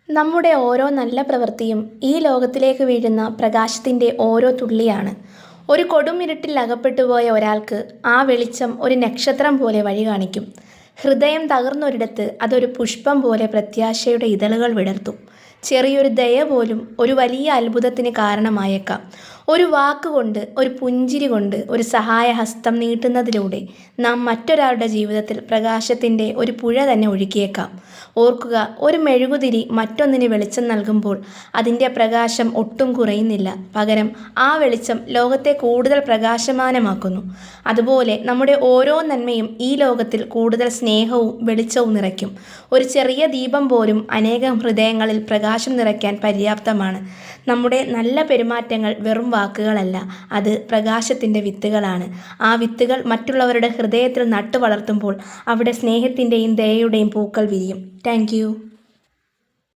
നമ്മുടെ ഓരോ നല്ല പ്രവൃത്തിയും ഈ ലോകത്തിലേക്ക് വീഴുന്ന പ്രകാശത്തിൻ്റെ ഓരോ തുള്ളിയാണ്. ഒരു കൊടുമിരുട്ടിൽ അകപ്പെട്ടുപോയ ഒരാൾക്ക് ആ വെളിച്ചം ഒരു നക്ഷത്രം പോലെ വഴി കാണിക്കും. ഹൃദയം തകർന്നൊരിടത്ത് അതൊരു പുഷ്പം പോലെ പ്രത്യാശയുടെ ഇതളുകൾ വിടർത്തും. ചെറിയൊരു ദയ പോലും ഒരു വലിയ അത്ഭുതത്തിന് കാരണമായേക്കാം. ഒരു വാക്കുകൊണ്ട്, ഒരു പുഞ്ചിരി കൊണ്ട്, ഒരു സഹായഹസ്തം നീട്ടുന്നതിലൂടെ നാം മറ്റൊരാളുടെ ജീവിതത്തിൽ പ്രകാശത്തിൻ്റെ ഒരു പുഴ തന്നെ ഒഴുക്കിയേക്കാം. ഓർക്കുക, ഒരു മെഴുകുതിരി മറ്റൊന്നിന് വെളിച്ചം നൽകുമ്പോൾ അതിൻ്റെ പ്രകാശം ഒട്ടും കുറയുന്നില്ല. പകരം ആ വെളിച്ചം ലോകത്തെ കൂടുതൽ പ്രകാശമാനമാക്കുന്നു. അതുപോലെ നമ്മുടെ ഓരോ നന്മയും ഈ ലോകത്തിൽ കൂടുതൽ സ്നേഹവും വെളിച്ചവും നിറയ്ക്കും. ഒരു ചെറിയ ദീപം പോലും അനേകം ഹൃദയങ്ങളിൽ പ്രകാശം നിറയ്ക്കാൻ പര്യാപ്തമാണ്. നമ്മുടെ നല്ല പെരുമാറ്റങ്ങൾ വെറും വാക്കുകളല്ല, അത് പ്രകാശത്തിൻ്റെ വിത്തുകളാണ്. ആ വിത്തുകൾ മറ്റുള്ളവരുടെ ഹൃദയത്തിൽ നട്ടു വളർത്തുമ്പോൾ അവിടെ സ്നേഹത്തിൻ്റെയും ദയയുടെയും പൂക്കൾ വിരിയും. Thank you.